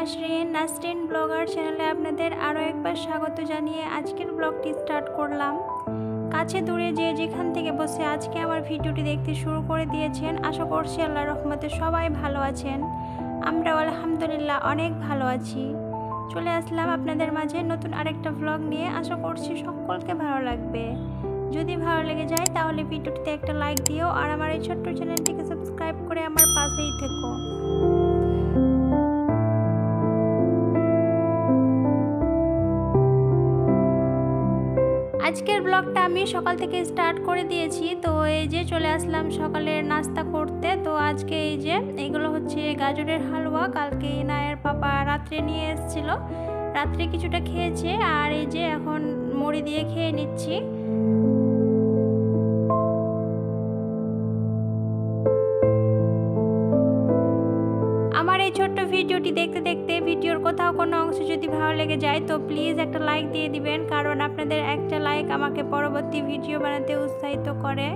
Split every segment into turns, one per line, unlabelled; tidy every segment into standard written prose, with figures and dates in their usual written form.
Nasrin blogger চ্যানেলে আপনাদের আরও একবার স্বাগত জানিয়ে আজকের ব্লগটি স্টার্ট করলাম। কাছে দূরে যে যেখান থেকে বসে আজকে আমার ভিডিওটি দেখতে শুরু করে দিয়েছেন, আশা করছি আল্লাহর রহমতে সবাই ভালো আছেন। আমরাও আলহামদুলিল্লাহ অনেক ভালো আছি। চলে আসলাম আপনাদের মাঝে নতুন আরেকটা ব্লগ নিয়ে, আশা করছি সকলকে ভালো লাগবে। যদি ভালো লেগে যায় তাহলে ভিডিওটিতে একটা লাইক দিও আর আমার এই ছোট্ট চ্যানেলটিকে সাবস্ক্রাইব করে আমার পাশেই থেকো। আজকের ব্লগটা আমি সকাল থেকে স্টার্ট করে দিয়েছি। তো এই যে চলে আসলাম সকালের নাস্তা করতে। তো আজকে এই যে এগুলো হচ্ছে গাজরের হালুয়া, কালকে ইনায়ের পাপা রাত্রে নিয়ে এসেছিল, রাত্রে কিছুটা খেয়েছে আর এই যে এখন মুড়ি দিয়ে খেয়ে নিচ্ছি। আমার এই ছোট্ট ভিডিওটি দেখতে দেখতে ভিডিওর কোথাও কোনো অংশ যদি ভালো লেগে যায় তো প্লিজ একটা লাইক দিয়ে দিবেন, কারণ আপনাদের একটা লাইক আমাকে পরবর্তী ভিডিও বানাতে উৎসাহিত করে।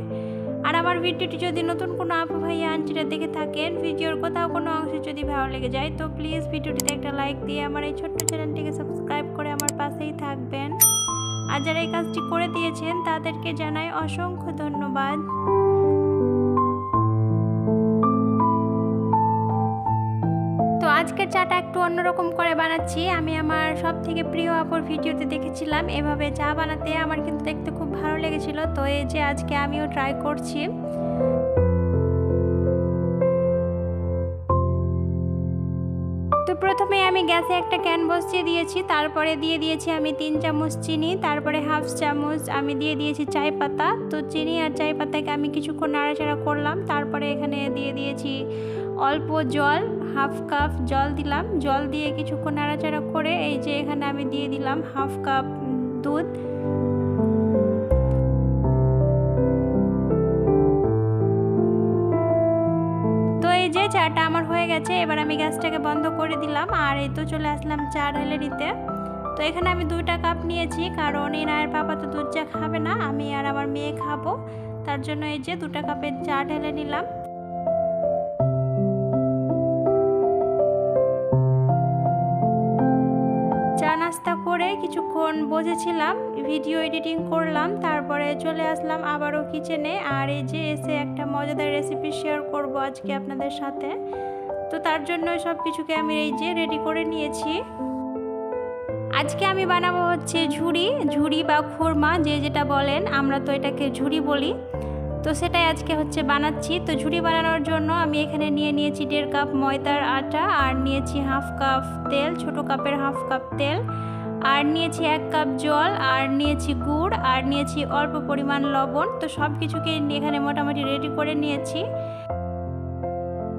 আর আমার ভিডিওটি যদি নতুন কোনো আপু ভাইয়া আন্টিরা দেখে থাকেন, ভিডিওর কোথাও কোনো অংশ যদি ভালো লেগে যায় তো প্লিজ ভিডিওটিতে একটা লাইক দিয়ে আমার এই ছোট্ট চ্যানেলটিকে সাবস্ক্রাইব করে আমার পাশেই থাকবেন। আর যারা এই কাজটি করে দিয়েছেন তাদেরকে জানাই অসংখ্য ধন্যবাদ। তো আজকের চাটা একটু অন্যরকম করে বানাচ্ছি। আমি আমার সব থেকে প্রিয় আপুর ভিডিওতে দেখেছিলাম এভাবে চা বানাতে, আমার কিন্তু দেখতে খুব ভালো লেগেছিল। তো এই যে আজকে আমিও ট্রাই করছি। তো প্রথমে আমি গ্যাসে একটা ক্যান বসিয়ে দিয়েছি, তারপরে দিয়ে দিয়েছি আমি 3 চামচ চিনি, তারপরে হাফ চামচ আমি দিয়ে দিয়েছি চাই পাতা। তো চিনি আর চাই পাতাকে আমি কিছুক্ষণ নাড়াচাড়া করলাম, তারপরে এখানে দিয়ে দিয়েছি অল্প জল, হাফ কাপ জল দিলাম। জল দিয়ে কিছুক্ষণ নাড়াচাড়া করে এই যে এখানে আমি দিয়ে দিলাম হাফ কাপ দুধ। তো এই যে চাটা আমার হয়ে গেছে, এবার আমি গ্যাসটাকে বন্ধ করে দিলাম আর এই তো চলে আসলাম চা ঢেলে নিতে। তো এখানে আমি 2টা কাপ নিয়েছি, কারণ ইনায়ের পাপা তো দুধ চা খাবে না, আমি আর আমার মেয়ে খাবো, তার জন্য এই যে 2টা কাপের চা ঢেলে নিলাম। চা নাস্তা করে কিছুক্ষণ বসেছিলাম, ভিডিও এডিটিং করলাম, তারপরে চলে আসলাম আবারও কিচেনে। আর এই যে এসে একটা মজাদার রেসিপি শেয়ার করব আজকে আপনাদের সাথে। তো তার জন্য সব কিছুকে আমি এই যে রেডি করে নিয়েছি। আজকে আমি বানাবো হচ্ছে ঝুরি বা খুরমা, যে যেটা বলেন, আমরা তো এটাকে ঝুরি বলি। তো সেটাই আজকে হচ্ছে বানাচ্ছি। তো ঝুরি বানানোর জন্য আমি এখানে নিয়ে নিয়েছি 1.5 কাপ ময়দার আটা, আর নিয়েছি হাফ কাপ তেল, ছোট কাপের হাফ কাপ তেল, আর নিয়েছি 1 কাপ জল, আর নিয়েছি গুড়, আর নিয়েছি অল্প পরিমাণ লবণ। তো সব কিছুকে এখানে মোটামুটি রেডি করে নিয়েছি।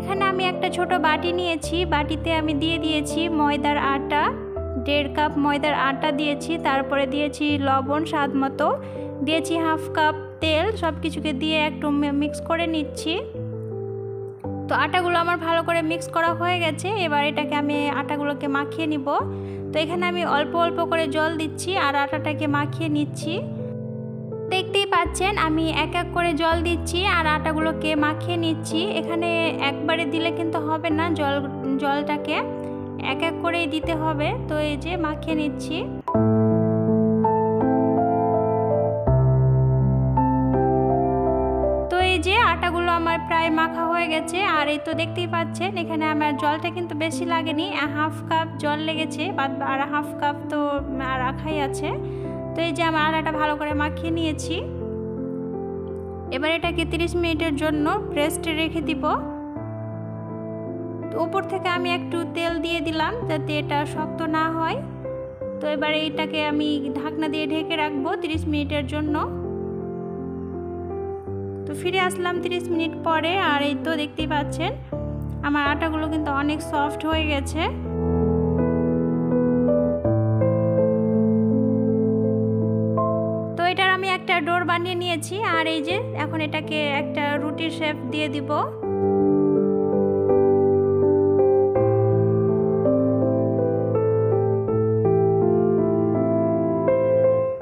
এখানে আমি একটা ছোট বাটি নিয়েছি, বাটিতে আমি দিয়ে দিয়েছি ময়দার আটা, 1.5 কাপ ময়দার আটা দিয়েছি, তারপরে দিয়েছি লবণ স্বাদ মতো, দিয়েছি হাফ কাপ তেল, সব কিছুকে দিয়ে একটু মিক্স করে নিচ্ছি। তো আটাগুলো আমার ভালো করে মিক্স করা হয়ে গেছে, এবার এটাকে আমি আটাগুলোকে মাখিয়ে নিব। তো এখানে আমি অল্প অল্প করে জল দিচ্ছি আর আটাটাকে মাখিয়ে নিচ্ছি। দেখতেই পাচ্ছেন আমি এক এক করে জল দিচ্ছি আর আটাগুলোকে মাখিয়ে নিচ্ছি। এখানে একবারে দিলে কিন্তু হবে না, জলটাকে এক এক করেই দিতে হবে। তো এই যে মাখিয়ে নিচ্ছি। তো এই যে আটাগুলো আমার প্রায় মাখা হয়ে গেছে, আর এই তো দেখতেই পাচ্ছেন এখানে আমার জলটা কিন্তু বেশি লাগেনি, হাফ কাপ জল লেগেছে, আর হাফ কাপ তো রাখাই আছে। তো এই যে আমার আটাটা ভালো করে মাখিয়ে নিয়েছি। এবার এটাকে 30 মিনিটের জন্য রেস্টে রেখে দিব। তো উপর থেকে আমি একটু তেল দিয়ে দিলাম যাতে এটা শক্ত না হয়। তো এবার এইটাকে আমি ঢাকনা দিয়ে ঢেকে রাখবো 30 মিনিটের জন্য। তো ফিরে আসলাম 30 মিনিট পরে, আর এই তো দেখতেই পাচ্ছেন আমার আটাগুলো কিন্তু অনেক সফট হয়ে গেছে। তো এটার আমি একটা ডোর বানিয়ে নিয়েছি, আর এই যে এখন এটাকে একটা রুটির শেপ দিয়ে দিব।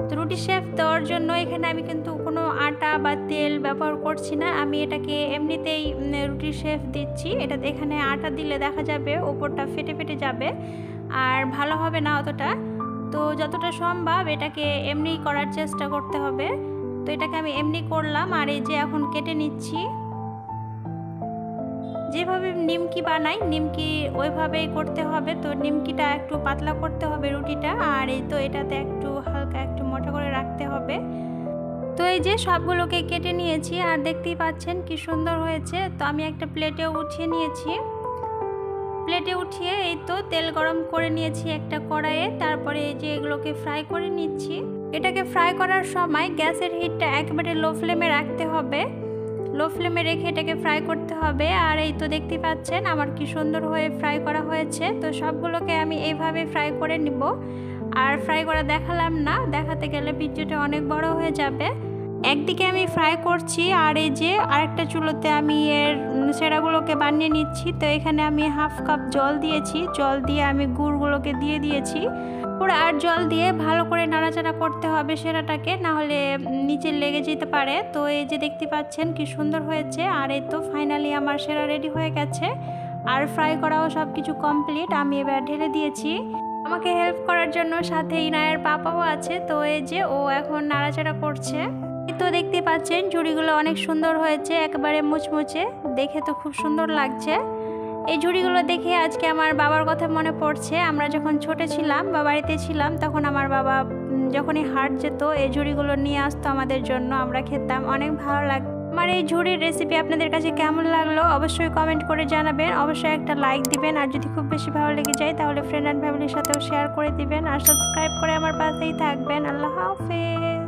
তো রুটি শেপ দেওয়ার জন্য এখানে আমি কিন্তু কোনো আটা বা তেল ব্যবহার করছি না, আমি এটাকে এমনিতেই রুটি শেপ দিচ্ছি। এটাতে এখানে আটা দিলে দেখা যাবে ওপরটা ফেটে ফেটে যাবে আর ভালো হবে না অতটা। তো যতটা সম্ভব এটাকে এমনি করার চেষ্টা করতে হবে। তো এটাকে আমি এমনি করলাম আর এই যে এখন কেটে নিচ্ছি। যেভাবে নিমকি বানাই নিমকি ওইভাবেই করতে হবে। তো নিমকিটা একটু পাতলা করতে হবে রুটিটা, আর এই তো এটাতে একটু হালকা একটু মোটা করে রাখতে হবে। তো এই যে সবগুলোকে কেটে নিয়েছি আর দেখতেই পাচ্ছেন কি সুন্দর হয়েছে। তো আমি একটা প্লেটে উঠিয়ে নিয়েছি। প্লেটে উঠিয়ে এই তো তেল গরম করে নিয়েছি একটা কড়াইয়ে, তারপরে এই যে এগুলোকে ফ্রাই করে নিচ্ছি। এটাকে ফ্রাই করার সময় গ্যাসের হিটটা একেবারে লো ফ্লেমে রাখতে হবে। লো ফ্লেমে রেখে এটাকে ফ্রাই করতে হবে। আর এই তো দেখতে পাচ্ছেন আমার কি সুন্দর হয়ে ফ্রাই করা হয়েছে। তো সবগুলোকে আমি এইভাবে ফ্রাই করে নিব। আর ফ্রাই করা দেখালাম না, দেখাতে গেলে ভিডিওটা অনেক বড় হয়ে যাবে। একদিকে আমি ফ্রাই করছি আর এই যে আরেকটা চুলোতে আমি এর সেরাগুলোকে বানিয়ে নিচ্ছি। তো এখানে আমি হাফ কাপ জল দিয়েছি, জল দিয়ে আমি গুড়গুলোকে দিয়ে দিয়েছি। পুরো আর জল দিয়ে ভালো করে নাড়াচাড়া করতে হবে সেরাটাকে, না হলে নিচে লেগে যেতে পারে। তো এই যে দেখতে পাচ্ছেন কি সুন্দর হয়েছে। আর এই তো ফাইনালি আমার সেরা রেডি হয়ে গেছে আর ফ্রাই করাও সব কিছু কমপ্লিট। আমি এবার ঢেলে দিয়েছি। আমাকে হেল্প করার জন্য সাথে ইনায়ের পাপাও আছে। তো এই যে ও এখন নাড়াচাড়া করছে। তো দেখতে পাচ্ছেন ঝুড়িগুলো অনেক সুন্দর হয়েছে, একেবারে মুচমুচে, দেখে তো খুব সুন্দর লাগছে। এই ঝুড়িগুলো দেখে আজকে আমার বাবার কথা মনে পড়ছে। আমরা যখন ছোট ছিলাম বা বাড়িতে ছিলাম তখন আমার বাবা যখনই হাট যেত এই ঝুড়িগুলো নিয়ে আসতো আমাদের জন্য, আমরা খেতাম, অনেক ভালো লাগতো। আমার এই ঝুড়ির রেসিপি আপনাদের কাছে কেমন লাগলো অবশ্যই কমেন্ট করে জানাবেন, অবশ্যই একটা লাইক দিবেন। আর যদি খুব বেশি ভালো লেগে যায় তাহলে ফ্রেন্ড অ্যান্ড ফ্যামিলির সাথেও শেয়ার করে দিবেন আর সাবস্ক্রাইব করে আমার পাশেই থাকবেন। আল্লাহ হাফেজ।